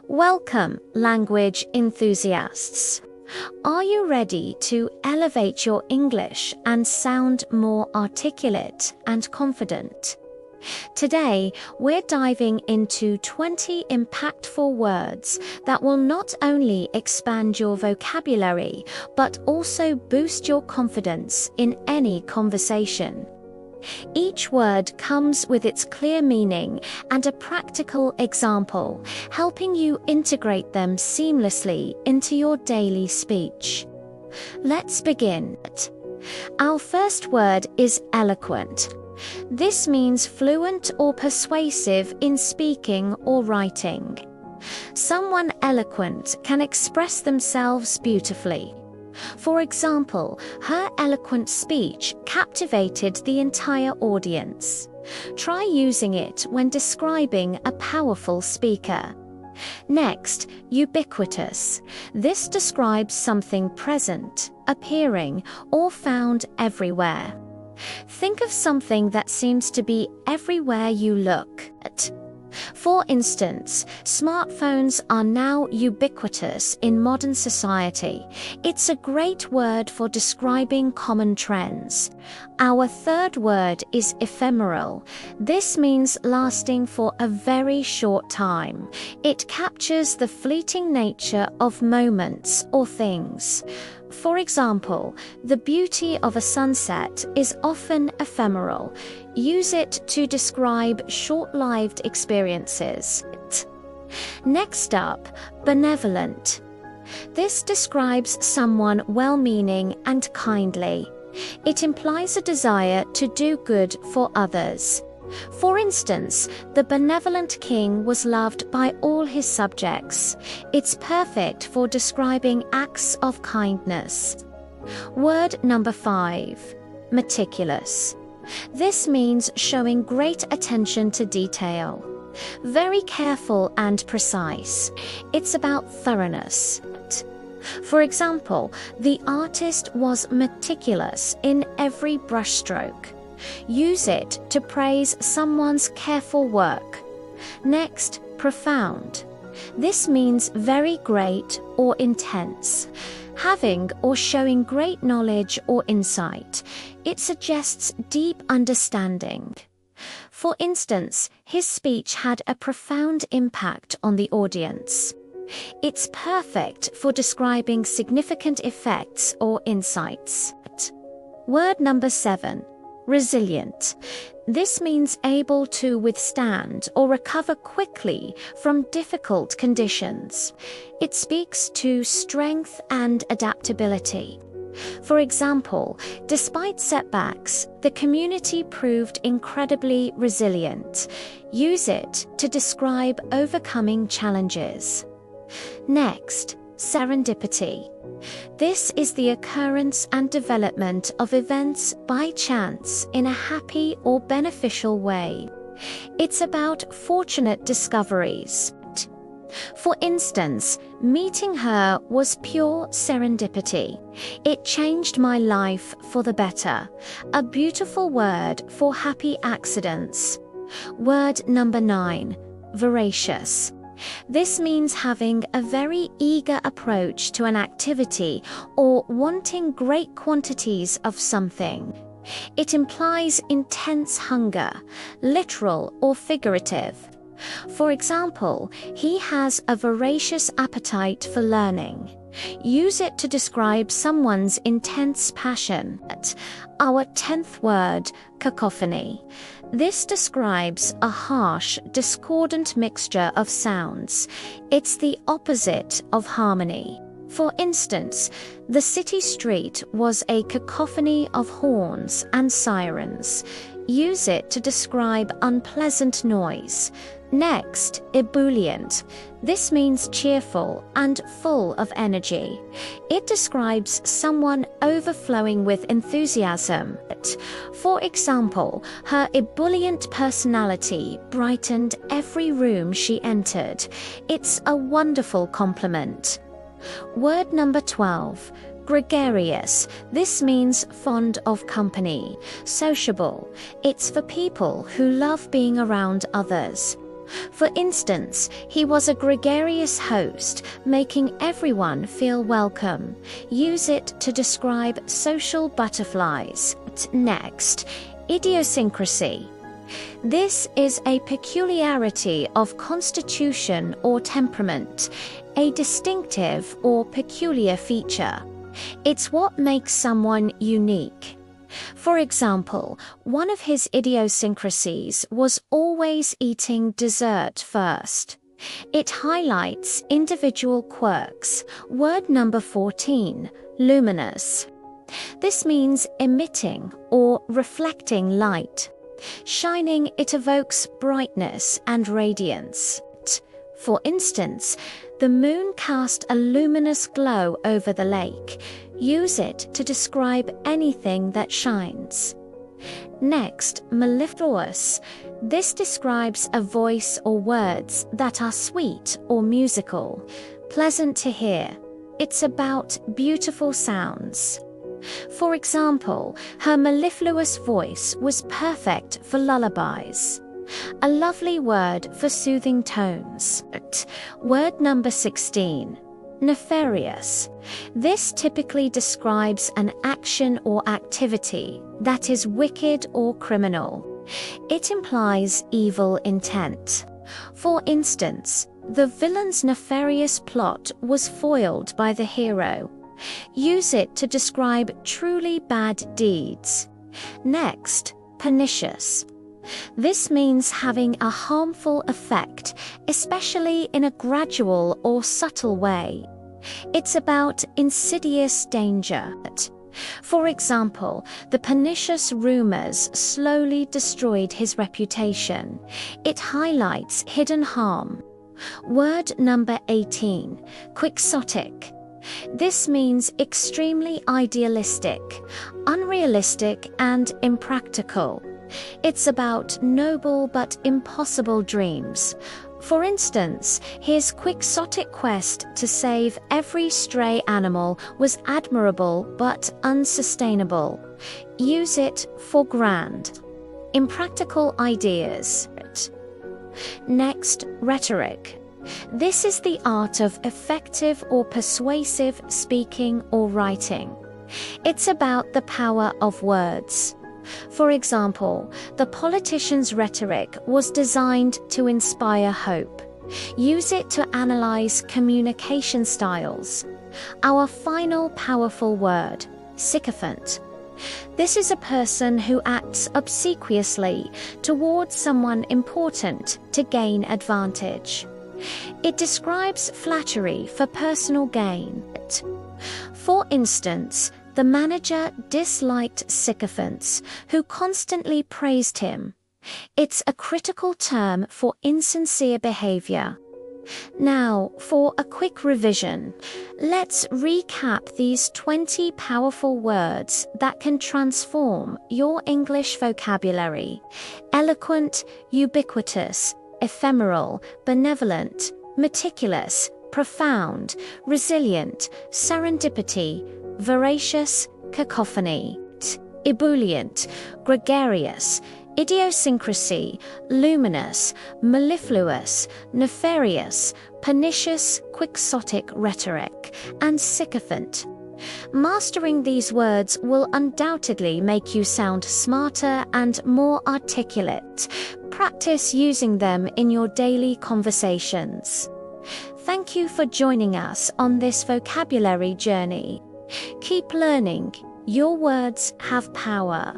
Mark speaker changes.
Speaker 1: Welcome, language enthusiasts. Are you ready to elevate your English and sound more articulate and confident? Today, we're diving into 20 impactful words that will not only expand your vocabulary, but also boost your confidence in any conversation. Each word comes with its clear meaning and a practical example, helping you integrate them seamlessly into your daily speech. Let's begin. Our first word is eloquent. This means fluent or persuasive in speaking or writing. Someone eloquent can express themselves beautifully. For example, her eloquent speech captivated the entire audience. Try using it when describing a powerful speaker. Next, ubiquitous. This describes something present, appearing, or found everywhere. Think of something that seems to be everywhere you look at. For instance, smartphones are now ubiquitous in modern society. It's a great word for describing common trends. Our third word is ephemeral. This means lasting for a very short time. It captures the fleeting nature of moments or things. For example, the beauty of a sunset is often ephemeral. Use it to describe short-lived experiences. Next up, benevolent. This describes someone well-meaning and kindly. It implies a desire to do good for others. For instance, the benevolent king was loved by all his subjects. It's perfect for describing acts of kindness. Word number 5, meticulous. This means showing great attention to detail. Very careful and precise. It's about thoroughness. For example, the artist was meticulous in every brushstroke. Use it to praise someone's careful work. Next, profound. This means very great or intense. Having or showing great knowledge or insight. It suggests deep understanding. For instance, his speech had a profound impact on the audience. It's perfect for describing significant effects or insights. Word number 7. Resilient. This means able to withstand or recover quickly from difficult conditions. It speaks to strength and adaptability. For example, despite setbacks, the community proved incredibly resilient. Use it to describe overcoming challenges. Next, serendipity. This is the occurrence and development of events by chance in a happy or beneficial way. It's about fortunate discoveries. For instance, meeting her was pure serendipity. It changed my life for the better. A beautiful word for happy accidents. Word number 9, voracious. This means having a very eager approach to an activity or wanting great quantities of something. It implies intense hunger, literal or figurative. For example, he has a voracious appetite for learning. Use it to describe someone's intense passion. Our 10th word, cacophony. This describes a harsh, discordant mixture of sounds. It's the opposite of harmony. For instance, the city street was a cacophony of horns and sirens. Use it to describe unpleasant noise. Next, ebullient. This means cheerful and full of energy. It describes someone overflowing with enthusiasm. For example, her ebullient personality brightened every room she entered. It's a wonderful compliment. Word number 12. Gregarious. This means fond of company, sociable. It's for people who love being around others. For instance, he was a gregarious host, making everyone feel welcome. Use it to describe social butterflies. Next, idiosyncrasy. This is a peculiarity of constitution or temperament, a distinctive or peculiar feature. It's what makes someone unique. For example, one of his idiosyncrasies was always eating dessert first. It highlights individual quirks. Word number 14, luminous. This means emitting or reflecting light. Shining, it evokes brightness and radiance. For instance, the moon cast a luminous glow over the lake. Use it to describe anything that shines. Next, mellifluous. This describes a voice or words that are sweet or musical, pleasant to hear. It's about beautiful sounds. For example, her mellifluous voice was perfect for lullabies. A lovely word for soothing tones. Word number 16, nefarious. This typically describes an action or activity that is wicked or criminal. It implies evil intent. For instance, the villain's nefarious plot was foiled by the hero. Use it to describe truly bad deeds. Next, pernicious. This means having a harmful effect, especially in a gradual or subtle way. It's about insidious danger. For example, the pernicious rumors slowly destroyed his reputation. It highlights hidden harm. Word number 18, quixotic. This means extremely idealistic, unrealistic, and impractical. It's about noble but impossible dreams. For instance, his quixotic quest to save every stray animal was admirable but unsustainable. Use it for grand, impractical ideas. Next, rhetoric. This is the art of effective or persuasive speaking or writing. It's about the power of words. For example, the politician's rhetoric was designed to inspire hope. Use it to analyze communication styles. Our final powerful word, sycophant. This is a person who acts obsequiously towards someone important to gain advantage. It describes flattery for personal gain. For instance, the manager disliked sycophants who constantly praised him. It's a critical term for insincere behavior. Now, for a quick revision, let's recap these 20 powerful words that can transform your English vocabulary. Eloquent, ubiquitous, ephemeral, benevolent, meticulous, profound, resilient, serendipity, voracious, cacophony, ebullient, gregarious, idiosyncrasy, luminous, mellifluous, nefarious, pernicious, quixotic rhetoric, and sycophant. Mastering these words will undoubtedly make you sound smarter and more articulate. Practice using them in your daily conversations. Thank you for joining us on this vocabulary journey. Keep learning. Your words have power.